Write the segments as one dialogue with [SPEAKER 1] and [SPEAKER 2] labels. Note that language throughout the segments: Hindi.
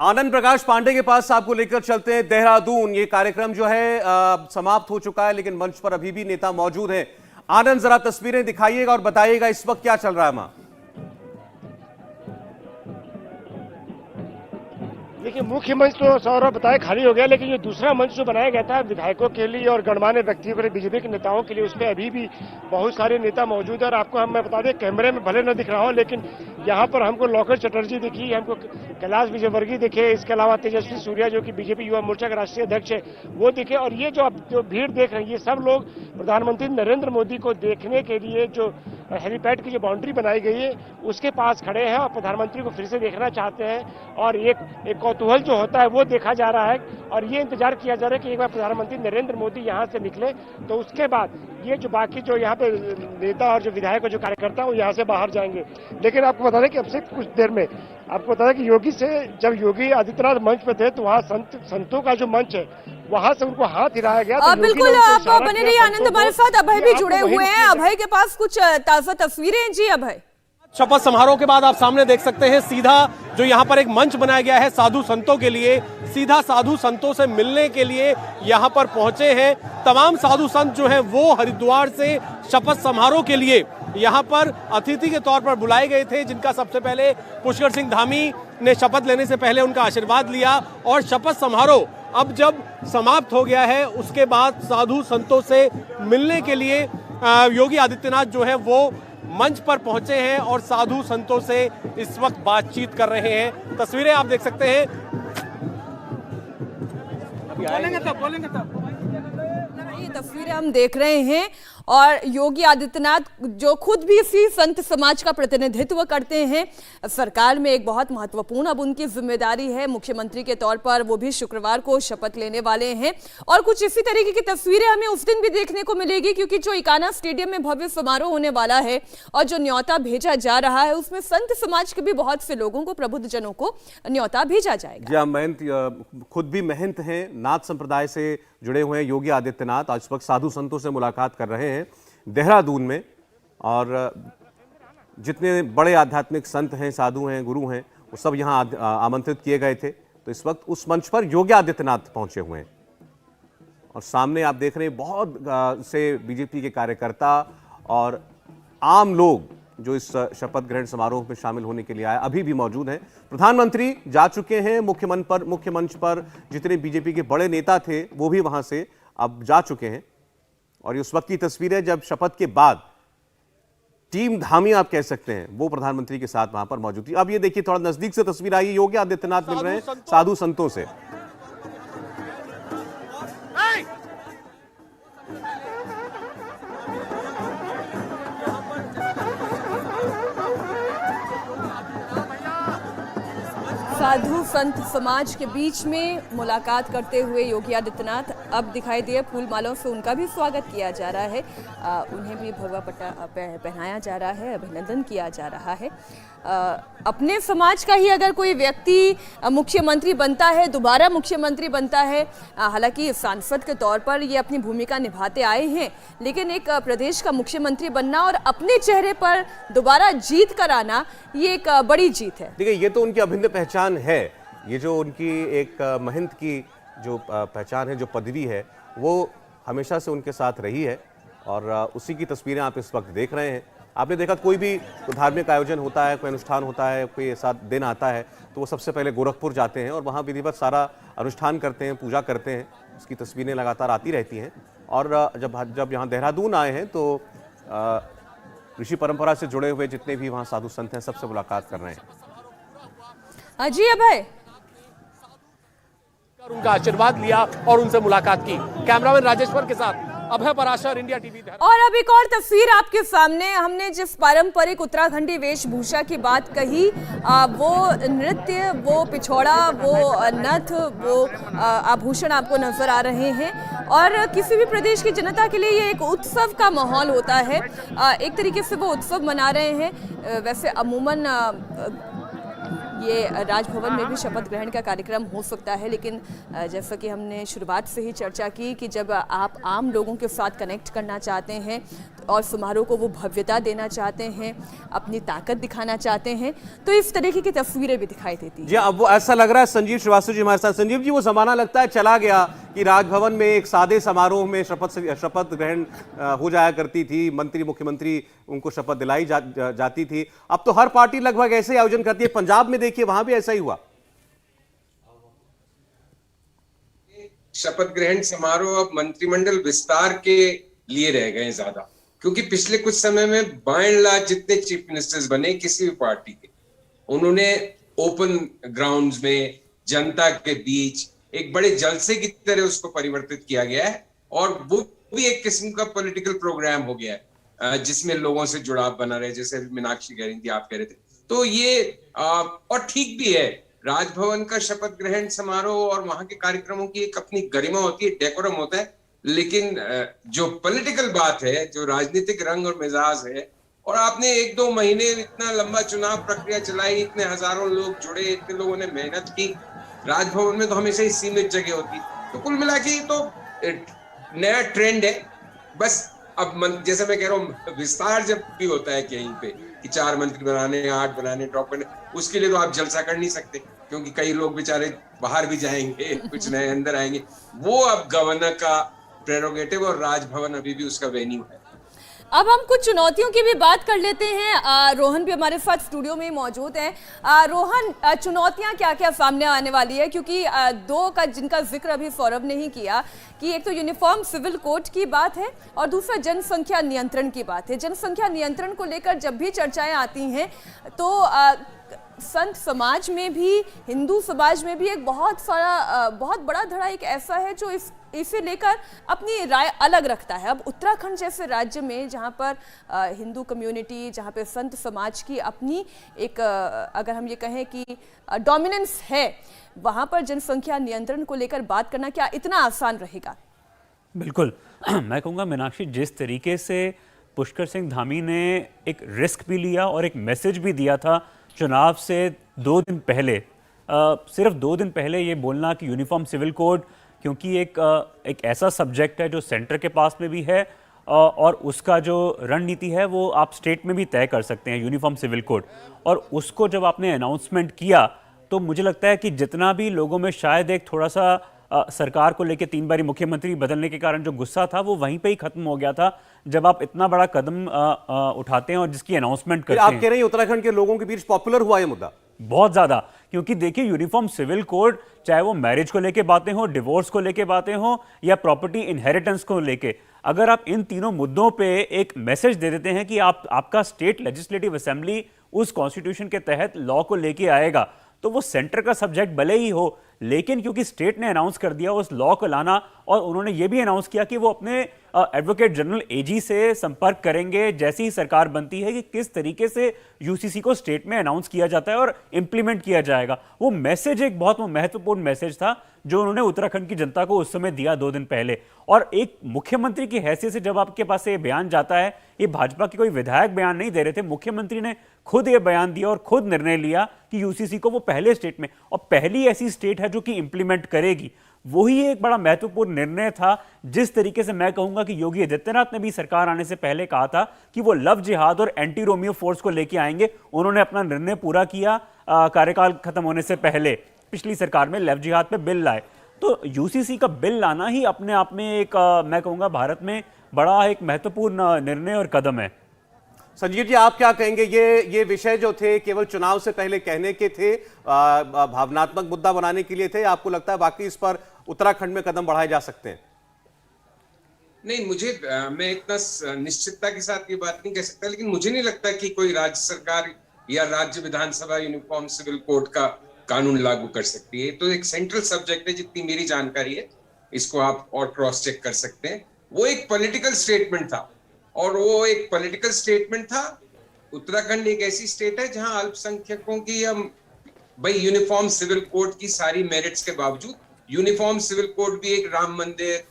[SPEAKER 1] आनंद प्रकाश पांडे के पास आपको लेकर चलते हैं। देहरादून ये कार्यक्रम जो है समाप्त हो चुका है, लेकिन मंच पर अभी भी नेता मौजूद हैं। आनंद, जरा तस्वीरें दिखाइएगा और बताइएगा इस वक्त क्या चल रहा है वहां।
[SPEAKER 2] देखिए, मुख्य मंच तो सौरभ बताए खाली हो गया, लेकिन ये दूसरा मंच जो बनाया गया था विधायकों के लिए और गणमान्य व्यक्तियों के लिए, बीजेपी के नेताओं के लिए, उसमें अभी भी बहुत सारे नेता मौजूद है। और आपको मैं बता दें, कैमरे में भले न दिख रहा हूं, लेकिन यहाँ पर हमको लौकेट चटर्जी दिखी, हमको कैलाश विजयवर्गीय दिखे, इसके अलावा तेजस्वी सूर्या जो कि बीजेपी युवा मोर्चा के राष्ट्रीय अध्यक्ष है वो दिखे। और ये जो आप जो भीड़ देख रहे हैं, ये सब लोग प्रधानमंत्री नरेंद्र मोदी को देखने के लिए जो हेलीपैड की जो बाउंड्री बनाई गई है उसके पास खड़े हैं और प्रधानमंत्री को फिर से देखना चाहते हैं। और एक कौतूहल जो होता है वो देखा जा रहा है और ये इंतजार किया जा रहा है कि एक बार प्रधानमंत्री नरेंद्र मोदी यहाँ से निकले तो उसके बाद ये जो बाकी जो यहाँ पे नेता और जो विधायक और जो कार्यकर्ता वो यहाँ से बाहर जाएंगे। लेकिन आपको बता दें कि अब से कुछ देर में आपको बता दें कि योगी से जब योगी आदित्यनाथ मंच पे थे तो वहाँ संतों का जो मंच है वहां से उनको हाथ हिलाया गया। तो
[SPEAKER 3] बिल्कुल, आप बने रहिए आनंद, हमारे साथ अभय भी जुड़े हुए हैं। अभय के पास कुछ ताजा तस्वीरें। जी अभय।
[SPEAKER 4] शपथ समारोह के बाद आप सामने देख सकते हैं सीधा जो यहाँ पर एक मंच बनाया गया है साधु संतों के लिए, सीधा साधु संतों से मिलने के लिए यहाँ पर पहुंचे हैं। तमाम साधु संत जो हैं वो हरिद्वार से शपथ समारोह के लिए यहाँ पर अतिथि के तौर पर बुलाए गए थे, जिनका सबसे पहले पुष्कर सिंह धामी ने शपथ लेने से पहले उनका आशीर्वाद लिया। और शपथ समारोह अब जब समाप्त हो गया है उसके बाद साधु संतों से मिलने के लिए योगी आदित्यनाथ जो है वो मंच पर पहुंचे हैं और साधु संतों से इस वक्त बातचीत कर रहे हैं। तस्वीरें आप देख सकते हैं।
[SPEAKER 3] बोलेंगे तब ये तस्वीरें हम देख रहे हैं और योगी आदित्यनाथ जो खुद भी इसी संत समाज का प्रतिनिधित्व करते हैं, सरकार में एक बहुत महत्वपूर्ण अब उनकी जिम्मेदारी है मुख्यमंत्री के तौर पर, वो भी शुक्रवार को शपथ लेने वाले हैं। और कुछ इसी तरीके की तस्वीरें हमें उस दिन भी देखने को मिलेगी, क्योंकि जो इकाना स्टेडियम में भव्य समारोह होने वाला है और जो न्योता भेजा जा रहा है उसमें संत समाज के भी बहुत से लोगों को, प्रबुद्ध जनों को न्योता भेजा जाएगा।
[SPEAKER 1] महंत खुद भी महंत हैं, नाथ संप्रदाय से जुड़े हुए हैं योगी आदित्यनाथ। आज वक्त साधु संतों से मुलाकात कर रहे हैं देहरादून में, और जितने बड़े आध्यात्मिक संत हैं, साधु हैं, गुरु हैं, वो सब यहाँ आमंत्रित किए गए थे। तो इस वक्त उस मंच पर योगी आदित्यनाथ पहुंचे हुए हैं और सामने आप देख रहे हैं बहुत से बीजेपी के कार्यकर्ता और आम लोग जो इस शपथ ग्रहण समारोह में शामिल होने के लिए आए अभी भी मौजूद हैं। प्रधानमंत्री जा चुके हैं मुख्य मंच पर। जितने बीजेपी के बड़े नेता थे वो भी वहां से अब जा चुके हैं। और ये उस वक्त की तस्वीर है जब शपथ के बाद टीम धामी आप कह सकते हैं वो प्रधानमंत्री के साथ वहां पर मौजूद थी। अब ये देखिए, थोड़ा नजदीक से तस्वीर आई, योगी आदित्यनाथ मिल रहे हैं साधु संतों से।
[SPEAKER 3] साधु संत समाज के बीच में मुलाकात करते हुए योगी आदित्यनाथ अब दिखाई दिए। फूल मालों से उनका भी स्वागत किया जा रहा है, उन्हें भी भगवा पट्टा पहनाया जा रहा है, अभिनंदन किया जा रहा है। अपने समाज का ही अगर कोई व्यक्ति मुख्यमंत्री बनता है, दोबारा मुख्यमंत्री बनता है, हालांकि सांसद के तौर पर ये अपनी भूमिका निभाते आए हैं, लेकिन एक प्रदेश का मुख्यमंत्री बनना और अपने चेहरे पर दोबारा जीत कर आना, ये एक बड़ी जीत है।
[SPEAKER 1] देखिए, ये तो उनकी अभिन्न पहचान है। ये जो उनकी एक महंत की जो पहचान है, जो पदवी है, वो हमेशा से उनके साथ रही है और उसी की तस्वीरें आप इस वक्त देख रहे हैं। आपने देखा कोई भी धार्मिक आयोजन होता है, कोई अनुष्ठान होता है, कोई ऐसा दिन आता है तो वो सबसे पहले गोरखपुर जाते हैं और वहाँ विधिवत सारा अनुष्ठान करते हैं, पूजा करते हैं। उसकी तस्वीरें लगातार आती रहती हैं। और जब यहाँ देहरादून आए हैं तो ऋषि परंपरा से जुड़े हुए जितने भी वहाँ साधु संत हैं सबसे मुलाकात कर रहे हैं।
[SPEAKER 3] जी अभय,
[SPEAKER 4] उनका आशीर्वाद लिया और उनसे मुलाकात की। कैमरामैन राजेश्वर के साथ अभय पराशर, इंडिया टीवी।
[SPEAKER 3] और अब एक और तस्वीर आपके सामने। हमने जिस पारंपरिक उत्तराखंडी वेशभूषा की बात कही, वो नृत्य, वो पिछौड़ा, वो नथ, वो आभूषण आपको नजर आ रहे हैं। और किसी भी प्रदेश की जनता के लिए ये एक उत्सव का माहौल होता है। एक तरीके से वो उत्सव मना रहे हैं। वैसे अमूमन ये राजभवन में भी शपथ ग्रहण का कार्यक्रम हो सकता है, लेकिन जैसा कि हमने शुरुआत से ही चर्चा की कि जब आप आम लोगों के साथ कनेक्ट करना चाहते हैं और समारोह को वो भव्यता देना चाहते हैं, अपनी ताकत दिखाना चाहते हैं, तो इस तरीके की तस्वीरें भी दिखाई देती हैं।
[SPEAKER 1] जी, अब वो ऐसा लग रहा है, संजीव श्रीवास्तव जी हमारे साथ। संजीव जी, वो जमाना लगता है चला गया कि राजभवन में एक सादे समारोह में शपथ ग्रहण हो जाया करती थी, मंत्री मुख्यमंत्री उनको शपथ दिलाई जाती थी। अब तो हर पार्टी लगभग ऐसे आयोजन करती है। पंजाब में देखिए, वहां भी ऐसा ही हुआ।
[SPEAKER 5] शपथ ग्रहण समारोह अब मंत्रिमंडल विस्तार के लिए रह गए ज्यादा, क्योंकि पिछले कुछ समय में बाय एंड लार्ज जितने चीफ मिनिस्टर्स बने किसी भी पार्टी के, उन्होंने ओपन ग्राउंड्स में जनता के बीच एक बड़े जलसे की तरह उसको परिवर्तित किया गया है, और वो भी एक किस्म का पॉलिटिकल प्रोग्राम हो गया है जिसमें लोगों से जुड़ाव बना रहे, जैसे मीनाक्षी कह रही थी, आप कह रहे थे। तो ये और ठीक भी है, राजभवन का शपथ ग्रहण समारोह और वहां के कार्यक्रमों की एक अपनी गरिमा होती है, डेकोरम होता है, लेकिन जो पॉलिटिकल बात है, जो राजनीतिक रंग और मिजाज है, और आपने 1-2 महीने इतना लंबा चुनाव प्रक्रिया चलाई, इतने हजारों लोग जुड़े, इतने लोगों ने मेहनत की, राजभवन में तो हमेशा ही सीमित जगह होती, तो कुल मिला के तो नया ट्रेंड है। बस अब जैसे मैं कह रहा हूँ, विस्तार जब भी होता है कहीं पे कि 4 मंत्री बनाने, 8 बनाने, ड्रॉप करने, उसके लिए तो आप जलसा कर नहीं सकते, क्योंकि कई लोग बेचारे बाहर भी जाएंगे, कुछ नए अंदर आएंगे। वो अब गवर्नर का प्रेरोगेटिव, और राजभवन अभी भी उसका वेन्यू है।
[SPEAKER 3] अब हम कुछ चुनौतियों की भी बात कर लेते हैं। रोहन भी हमारे साथ स्टूडियो में मौजूद हैं। रोहन, चुनौतियां क्या क्या सामने आने वाली है, क्योंकि दो का जिनका जिक्र अभी सौरभ ने ही किया, कि एक तो यूनिफॉर्म सिविल कोड की बात है और दूसरा जनसंख्या नियंत्रण की बात है। जनसंख्या नियंत्रण को लेकर जब भी चर्चाएं आती हैं तो संत समाज में भी, हिंदू समाज में भी एक बहुत बड़ा धड़ा एक ऐसा है जो इसे लेकर अपनी राय अलग रखता है। अब उत्तराखंड जैसे राज्य में, जहाँ पर हिंदू कम्युनिटी, जहाँ पे संत समाज की अपनी एक अगर हम ये कहें कि डोमिनेंस है, वहाँ पर जनसंख्या नियंत्रण को लेकर बात करना क्या इतना आसान रहेगा?
[SPEAKER 6] बिल्कुल। मैं कहूँगा मीनाक्षी, जिस तरीके से पुष्कर सिंह धामी ने एक रिस्क भी लिया और एक मैसेज भी दिया था चुनाव से 2 दिन पहले, सिर्फ 2 दिन पहले ये बोलना कि यूनिफॉर्म सिविल कोड, क्योंकि एक ऐसा सब्जेक्ट है जो सेंटर के पास में भी है और उसका जो रणनीति है वो आप स्टेट में भी तय कर सकते हैं, यूनिफॉर्म सिविल कोड। और उसको जब आपने अनाउंसमेंट किया तो मुझे लगता है कि जितना भी लोगों में शायद एक थोड़ा सा सरकार को लेकर 3 बारी मुख्यमंत्री बदलने के कारण जो गुस्सा था, वो वहीं पे ही खत्म हो गया था जब आप इतना बड़ा कदम उठाते हैं और जिसकी अनाउंसमेंट करते हैं।
[SPEAKER 1] आप कह रहे हैं उत्तराखंड के लोगों के बीच पॉपुलर हुआ ये मुद्दा
[SPEAKER 6] बहुत ज्यादा, क्योंकि देखिए यूनिफॉर्म सिविल कोड, चाहे वो मैरिज को लेके बातें हो, डिवोर्स को लेके बातें हो, या प्रॉपर्टी इनहेरिटेंस को लेके, अगर आप इन तीनों मुद्दों पे एक मैसेज दे देते हैं कि आपका स्टेट लेजिस्लेटिव असेंबली उस कॉन्स्टिट्यूशन के तहत लॉ को लेके आएगा, तो वो सेंटर का सब्जेक्ट भले ही हो, लेकिन क्योंकि स्टेट ने अनाउंस कर दिया उस लॉ को लाना, और उन्होंने ये भी अनाउंस किया कि वो अपने एडवोकेट जनरल एजी से संपर्क करेंगे जैसी ही सरकार बनती है कि किस तरीके से यूसीसी को स्टेट में अनाउंस किया जाता है और इंप्लीमेंट किया जाएगा। वो मैसेज एक बहुत महत्वपूर्ण मैसेज था जो उन्होंने उत्तराखंड की जनता को उस समय दिया 2 दिन पहले। और एक मुख्यमंत्री की हैसियत से जब आपके पास ये बयान जाता है, ये भाजपा के कोई विधायक बयान नहीं दे रहे थे, मुख्यमंत्री ने खुद ये बयान दिया और खुद निर्णय लिया कि यूसीसी को वो पहले स्टेट में, और पहली ऐसी स्टेट है जो कि इंप्लीमेंट करेगी, वही एक बड़ा महत्वपूर्ण निर्णय था। जिस तरीके से मैं कहूंगा कि योगी आदित्यनाथ ने भी सरकार आने से पहले कहा था कि वो लव जिहाद और एंटी रोमियो फोर्स को लेके आएंगे, उन्होंने अपना निर्णय पूरा किया कार्यकाल खत्म होने से पहले, पिछली सरकार में लव जिहाद पे बिल लाए। तो यूसीसी का बिल लाना ही अपने आप में एक मैं कहूंगा भारत में बड़ा एक महत्वपूर्ण निर्णय और कदम है।
[SPEAKER 1] संजीव जी, आप क्या कहेंगे? ये विषय जो थे केवल चुनाव से पहले कहने के थे, भावनात्मक मुद्दा बनाने के लिए थे, आपको लगता है बाकी इस पर उत्तराखंड में कदम बढ़ाए जा सकते हैं?
[SPEAKER 5] नहीं, मैं इतना निश्चितता के साथ ये बात नहीं कह सकता, लेकिन मुझे नहीं लगता कि कोई राज्य सरकार या राज्य विधानसभा यूनिफॉर्म सिविल कोड का कानून लागू कर सकती है। तो एक सेंट्रल सब्जेक्ट है, जितनी मेरी जानकारी है, इसको आप और क्रॉस चेक कर सकते हैं। वो एक पॉलिटिकल स्टेटमेंट था, और वो एक पॉलिटिकल स्टेटमेंट था। उत्तराखंड एक ऐसी स्टेट है जहां अल्पसंख्यकों की भाई यूनिफॉर्म सिविल कोड की सारी मेरिट्स के बावजूद, यूनिफॉर्म सिविल कोड भी एक राम मंदिर,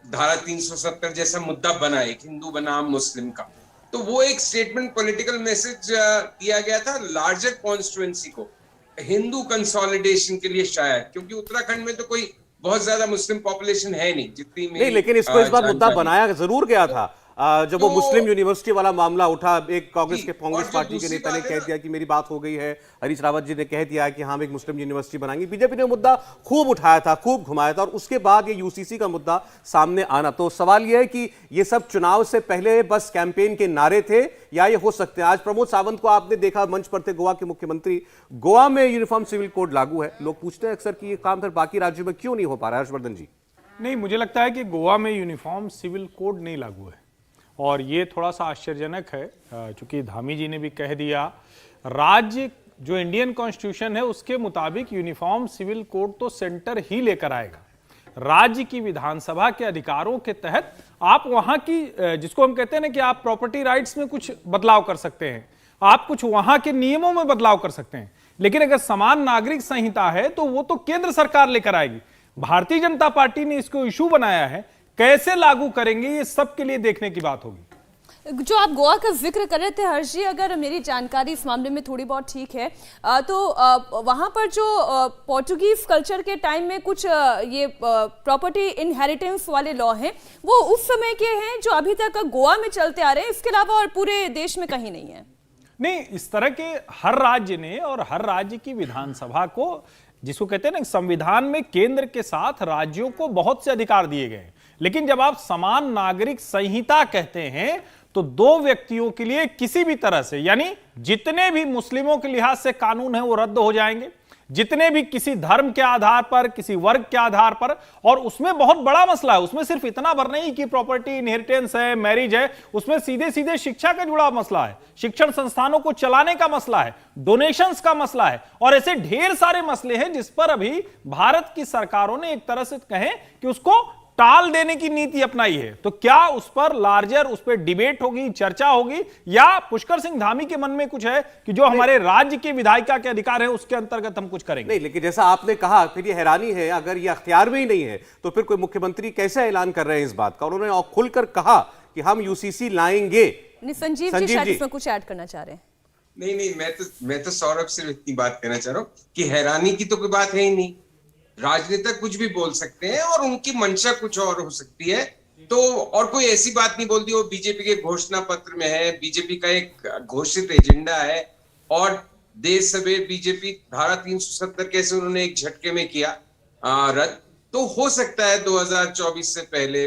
[SPEAKER 5] धारा 370 जैसा मुद्दा बना, एक हिंदू बनाम मुस्लिम का। तो वो एक स्टेटमेंट, पॉलिटिकल मैसेज दिया गया था लार्जर कॉन्स्टिट्यूएंसी को, हिंदू कंसोलिडेशन के लिए शायद, क्योंकि उत्तराखंड में तो कोई बहुत ज्यादा मुस्लिम पॉपुलेशन है नहीं जितनी में।
[SPEAKER 1] नहीं, लेकिन इसको इस बार मुद्दा बनाया जरूर गया था। जब वो
[SPEAKER 5] तो-
[SPEAKER 1] मुस्लिम यूनिवर्सिटी वाला मामला उठा, एक कांग्रेस
[SPEAKER 5] जी,
[SPEAKER 1] के कांग्रेस
[SPEAKER 5] और जो
[SPEAKER 1] पार्टी के
[SPEAKER 5] दूसरी
[SPEAKER 1] नेता ने
[SPEAKER 5] बात है
[SPEAKER 1] कह
[SPEAKER 5] ना-
[SPEAKER 1] दिया कि मेरी बात हो गई है, हरीश रावत जी ने कह दिया कि हम एक मुस्लिम यूनिवर्सिटी बनाएंगे। बीजेपी ने मुद्दा खूब उठाया था, खूब घुमाया था, और उसके बाद ये यूसीसी का मुद्दा सामने आना। तो सवाल यह है कि ये सब चुनाव से पहले बस कैंपेन के नारे थे या ये हो सकते हैं? आज प्रमोद सावंत को आपने देखा मंच पर थे, गोवा के मुख्यमंत्री। गोवा में यूनिफॉर्म सिविल कोड लागू है, लोग पूछते हैं अक्सर कि ये काम फिर बाकी राज्यों में क्यों नहीं हो पा रहा है? हर्षवर्धन जी।
[SPEAKER 7] नहीं, मुझे लगता है कि गोवा में यूनिफॉर्म सिविल कोड नहीं लागू है, और ये थोड़ा सा आश्चर्यजनक है, चूंकि धामी जी ने भी कह दिया, राज्य जो इंडियन कॉन्स्टिट्यूशन है उसके मुताबिक यूनिफॉर्म सिविल कोड तो सेंटर ही लेकर आएगा। राज्य की विधानसभा के अधिकारों के तहत आप वहां की, जिसको हम कहते हैं ना कि आप प्रॉपर्टी राइट्स में कुछ बदलाव कर सकते हैं, आप कुछ वहां के नियमों में बदलाव कर सकते हैं, लेकिन अगर समान नागरिक संहिता है तो वो तो केंद्र सरकार लेकर आएगी। भारतीय जनता पार्टी ने इसको इशू बनाया है, कैसे लागू करेंगे ये सबके लिए देखने की बात होगी।
[SPEAKER 3] जो आप गोवा का जिक्र कर रहे थे हर्ष जी, अगर मेरी जानकारी इस मामले में थोड़ी बहुत ठीक है तो वहां पर जो पोर्टुगीज कल्चर के टाइम में कुछ ये प्रॉपर्टी इनहेरिटेंस वाले लॉ हैं, वो उस समय के हैं जो अभी तक गोवा में चलते आ रहे हैं, इसके अलावा और पूरे देश में कहीं नहीं है।
[SPEAKER 7] नहीं, इस तरह के हर राज्य ने और हर राज्य की विधानसभा को, जिसको कहते हैं ना, संविधान में केंद्र के साथ राज्यों को बहुत से अधिकार दिए गए हैं, लेकिन जब आप समान नागरिक संहिता कहते हैं तो दो व्यक्तियों के लिए किसी भी तरह से, यानी जितने भी मुस्लिमों के लिहाज से कानून है वो रद्द हो जाएंगे, जितने भी किसी धर्म के आधार पर, किसी वर्ग के आधार पर, और उसमें बहुत बड़ा मसला है, उसमें सिर्फ इतना भर नहीं कि प्रॉपर्टी इनहेरिटेंस है, मैरिज है, उसमें सीधे सीधे शिक्षा का जुड़ा मसला है, शिक्षण संस्थानों को चलाने का मसला है, डोनेशंस का मसला है, और ऐसे ढेर सारे मसले हैं जिस पर अभी भारत की सरकारों ने एक तरह से कहें कि उसको टाल देने की नीति अपनाई है। तो क्या उस पर लार्जर, उस पर डिबेट होगी, चर्चा होगी, या पुष्कर सिंह धामी के मन में कुछ है कि जो हमारे राज्य के विधायिका के अधिकार है उसके अंतर्गत हम कुछ करेंगे?
[SPEAKER 1] नहीं, लेकिन जैसा आपने कहा, फिर ये हैरानी है, अगर ये अख्तियार में ही नहीं है तो फिर कोई मुख्यमंत्री कैसे ऐलान कर रहे हैं इस बात का? उन्होंने खुलकर कहा कि हम यूसीसी लाएंगे।
[SPEAKER 3] संजीव जी शायद इसमें कुछ ऐड करना चाह रहे हैं।
[SPEAKER 5] नहीं, मैं तो सौरभ सिर्फ इतनी बात कहना चाह रहा हूँ कि हैरानी की तो कोई बात है ही नहीं। राजनेता कुछ भी बोल सकते हैं और उनकी मंशा कुछ और हो सकती है, तो और कोई ऐसी बात नहीं बोलती। वो बीजेपी के घोषणा पत्र में है, बीजेपी का एक घोषित एजेंडा है, और देश सवेर बीजेपी धारा 370 कैसे उन्होंने एक झटके में किया रद्द, तो हो सकता है 2024 से पहले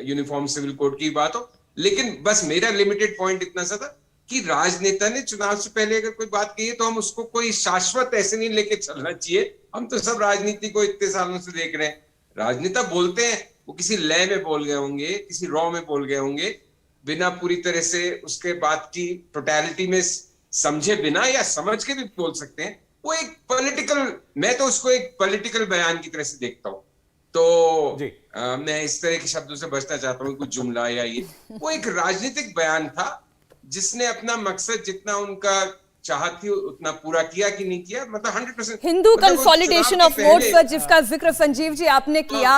[SPEAKER 5] यूनिफॉर्म सिविल कोड की बात हो। लेकिन बस मेरा लिमिटेड पॉइंट इतना सा था कि राजनेता ने चुनाव से पहले अगर कोई बात कही है तो हम उसको कोई शाश्वत ऐसे नहीं लेके चलना चाहिए। हम तो सब राजनीति को इतने सालों से देख रहे हैं, राजनेता बोलते हैं, वो किसी लय में बोल गए होंगे, किसी रॉ में बोल गए होंगे, बिना पूरी तरह से उसके बात की टोटलिटी में समझे बिना, या समझ के भी बोल सकते हैं। वो एक पॉलिटिकल, मैं तो उसको एक पॉलिटिकल बयान की तरह से देखता हूँ। तो मैं इस तरह के शब्दों से बचना चाहता हूँ, कुछ जुमला या ये, वो एक राजनीतिक बयान था जिसने अपना मकसद जितना उनका चाहत थी उतना पूरा किया कि नहीं किया, मतलब 100%।
[SPEAKER 3] हिंदू कंसोलिडेशन ऑफ वोट्स पर जिसका जिक्र संजीव जी आपने किया,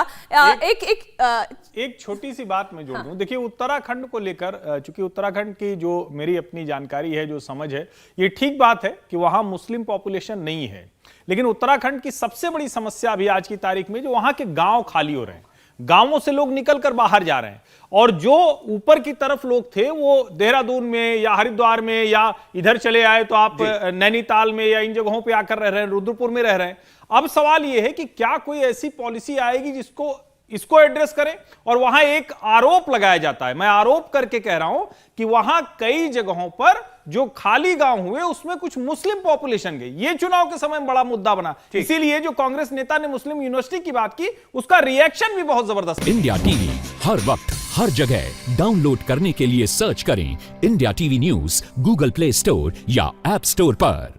[SPEAKER 7] एक छोटी सी बात मैं जोड़ दूं। देखिए, उत्तराखंड को लेकर, चूंकि उत्तराखंड की जो मेरी अपनी जानकारी है, जो समझ है, ये ठीक बात है कि वहां मुस्लिम पॉपुलेशन नहीं है, लेकिन उत्तराखंड की सबसे बड़ी समस्या अभी आज की तारीख में जो वहां के गांव खाली हो रहे हैं, गांवों से लोग निकलकर बाहर जा रहे हैं, और जो ऊपर की तरफ लोग थे वो देहरादून में या हरिद्वार में या इधर चले आए तो आप नैनीताल में या इन जगहों पे आकर रह रहे हैं, रुद्रपुर में रह रहे हैं। अब सवाल ये है कि क्या कोई ऐसी पॉलिसी आएगी जिसको इसको एड्रेस करें? और वहां एक आरोप लगाया जाता है, मैं आरोप करके कह रहा हूं कि वहां कई जगहों पर जो खाली गांव हुए उसमें कुछ मुस्लिम पॉपुलेशन गई। ये चुनाव के समय में बड़ा मुद्दा बना, इसीलिए जो कांग्रेस नेता ने मुस्लिम यूनिवर्सिटी की बात की उसका रिएक्शन भी बहुत जबरदस्त।
[SPEAKER 8] इंडिया टीवी हर वक्त हर जगह डाउनलोड करने के लिए सर्च करें India TV news Google play store या ऐप स्टोर पर।